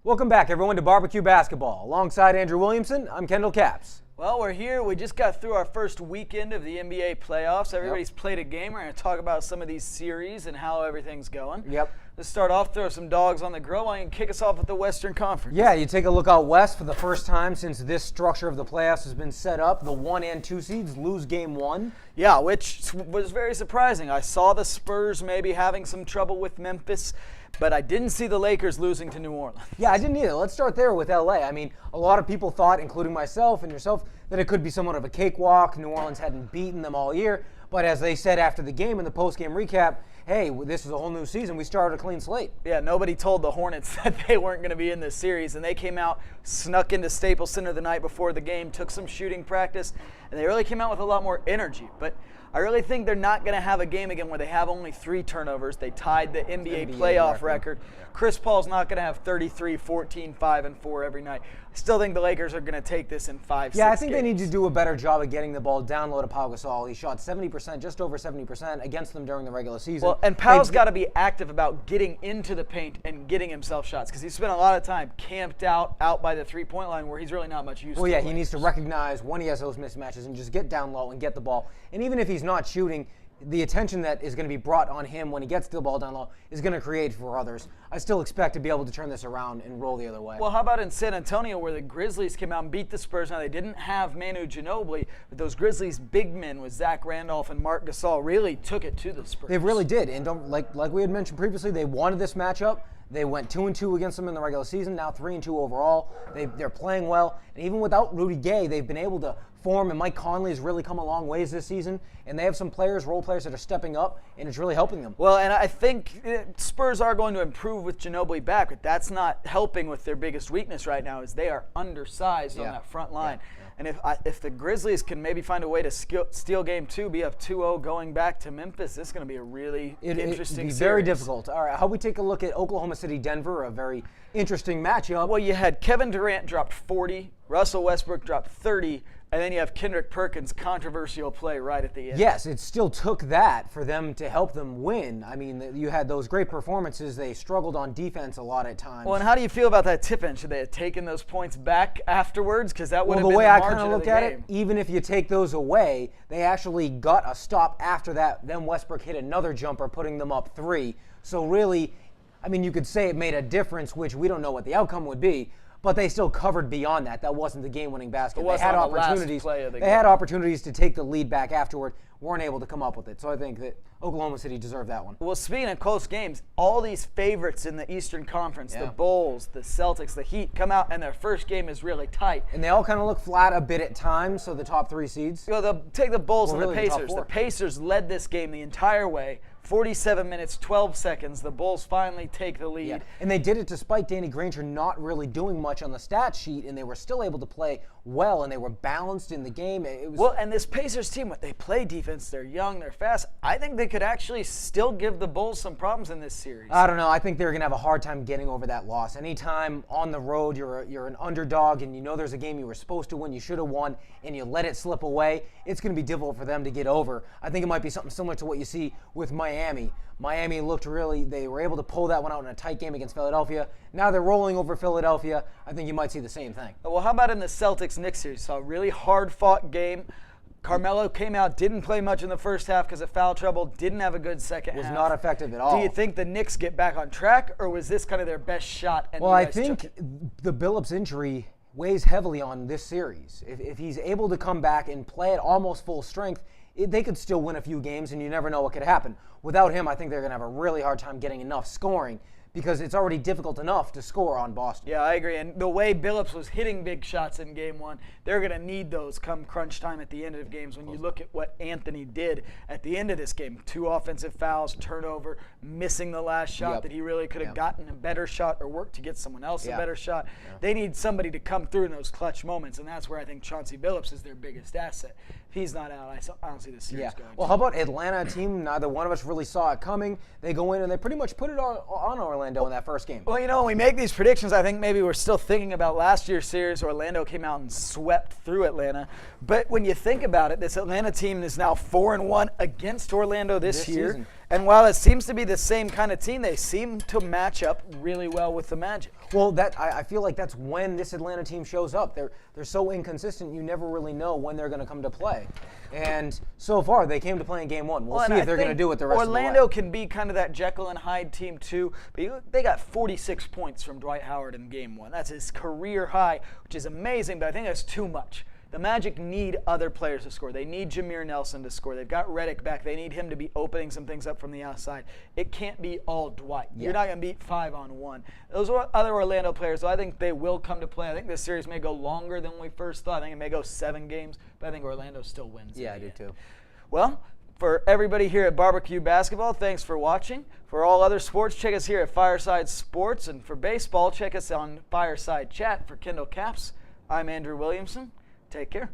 Welcome back, everyone, to BBQ Basketball. Alongside Andrew Williamson, I'm Kendall Caps. Well, we're here. We just got through our first weekend of the NBA Playoffs. Everybody's played a game. We're going to talk about some of these series and how everything's going. Let's start off, throw some dogs on the grill, and kick us off with the Western Conference. Yeah, you take a look out west for the first time since this structure of the playoffs has been set up. The 1 and 2 seeds lose game 1. Yeah, which was very surprising. I saw the Spurs maybe having some trouble with Memphis, but I didn't see the Lakers losing to New Orleans. Yeah, I didn't either. Let's start there with LA. I mean, a lot of people thought, including myself and yourself, that it could be somewhat of a cakewalk. New Orleans hadn't beaten them all year. But as they said after the game in the post-game recap, hey, this is a whole new season. We started a clean slate. Yeah, nobody told the Hornets that they weren't going to be in this series, and they came out, snuck into Staples Center the night before the game, took some shooting practice, and they really came out with a lot more energy. But I really think they're not going to have a game again where they have only 3 turnovers. They tied the NBA playoff record. Chris Paul's not going to have 33, 14, 5, and 4 every night. I still think the Lakers are going to take this in 5, 6 Yeah, I think games. they need to do a better job of getting the ball down low to Pau Gasol. He shot 70%, just over 70% against them during the regular season. Well, and Pau's got to be active about getting into the paint and getting himself shots because he spent a lot of time camped out by the three-point line where he's really not much use. Well, yeah, he needs to recognize when he has those mismatches and just get down low and get the ball. And even if he's not shooting, the attention that is going to be brought on him when he gets the ball down low is going to create for others. I still expect to be able to turn this around and roll the other way. Well, how about in San Antonio where the Grizzlies came out and beat the Spurs? Now, they didn't have Manu Ginobili, but those Grizzlies big men with Zach Randolph and Marc Gasol really took it to the Spurs. They really did. And like we had mentioned previously, they wanted this matchup. They went 2-2 against them in the regular season, now 3-2 overall. They're playing well. And even without Rudy Gay, they've been able to form, and Mike Conley has really come a long ways this season. And they have some role players that are stepping up, and it's really helping them. Well, and I think Spurs are going to improve with Ginobili back, but that's not helping with their biggest weakness right now is they are undersized on that front line. And if the Grizzlies can maybe find a way to steal game 2, be up 2-0 going back to Memphis, this is going to be a really interesting It'd be series. very difficult. All right, how we take a look at Oklahoma City, Denver, a very interesting matchup. Well, you had Kevin Durant dropped 40, Russell Westbrook dropped 30, and then you have Kendrick Perkins' controversial play right at the end. Yes, it still took that for them to help them win. I mean, you had those great performances. They struggled on defense a lot at times. Well, and how do you feel about that tip-in? Should they have taken those points back afterwards? Because that would have been the way I margin kind of look at it, even if you take those away, they actually got a stop after that. Then Westbrook hit another jumper, putting them up 3. So really, I mean, you could say it made a difference, which we don't know what the outcome would be. But they still covered beyond that. That wasn't the game-winning basket. They had opportunities. They had opportunities to take the lead back afterward. Weren't able to come up with it. So I think that Oklahoma City deserved that one. Well, speaking of close games, all these favorites in the Eastern Conference, the Bulls, the Celtics, the Heat, come out and their first game is really tight. And they all kind of look flat a bit at times, so the top 3 seeds. They'll take the Bulls and really the Pacers. The Pacers led this game the entire way. 47 minutes, 12 seconds. The Bulls finally take the lead. Yeah. And they did it despite Danny Granger not really doing much on the stat sheet, and they were still able to play well, and they were balanced in the game. Well, and this Pacers team, they play defense. They're young. They're fast. I think they could actually still give the Bulls some problems in this series. I don't know. I think they're going to have a hard time getting over that loss. Anytime on the road you're an underdog and you know there's a game you were supposed to win, you should have won, and you let it slip away, it's going to be difficult for them to get over. I think it might be something similar to what you see with Miami. Miami they were able to pull that one out in a tight game against Philadelphia. Now they're rolling over Philadelphia. I think you might see the same thing. Well, how about in the Celtics-Knicks series? So a really hard-fought game. Carmelo came out, didn't play much in the first half because of foul trouble, didn't have a good second half. Was not effective at all. Do you think the Knicks get back on track, or was this kind of their best shot? Well, I think the Billups injury weighs heavily on this series. If he's able to come back and play at almost full strength, they could still win a few games, and you never know what could happen. Without him, I think they're going to have a really hard time getting enough scoring because it's already difficult enough to score on Boston. Yeah, I agree. And the way Billups was hitting big shots in Game 1, they're going to need those come crunch time at the end of games. When you look at what Anthony did at the end of this game, 2 offensive fouls, turnover, missing the last shot that he really could have gotten a better shot or worked to get someone else a better shot. They need somebody to come through in those clutch moments, and that's where I think Chauncey Billups is their biggest asset. If he's not out, I don't see this series going. Well, how about Atlanta, a team neither one of us really saw it coming? They go in and they pretty much put it on Orlando in that first game. Well, when we make these predictions, I think maybe we're still thinking about last year's series. Orlando came out and swept through Atlanta. But when you think about it, this Atlanta team is now 4-1 against Orlando this year. Season. And while it seems to be the same kind of team, they seem to match up really well with the Magic. Well, I feel like that's when this Atlanta team shows up. They're so inconsistent, you never really know when they're going to come to play. And so far, they came to play in game one. We'll see if they're going to do it the rest of the way. Orlando can be kind of that Jekyll and Hyde team too, but they got 46 points from Dwight Howard in game one. That's his career high, which is amazing, but I think that's too much. The Magic need other players to score. They need Jameer Nelson to score. They've got Redick back. They need him to be opening some things up from the outside. It can't be all Dwight. Yeah. You're not going to beat 5-on-1. Those are other Orlando players, so I think they will come to play. I think this series may go longer than we first thought. I think it may go 7 games, but I think Orlando still wins. Yeah, I do too. Well, for everybody here at BBQ Basketball, thanks for watching. For all other sports, check us here at Fireside Sports. And for baseball, check us on Fireside Chat. For Kendall Caps, I'm Andrew Williamson. Take care.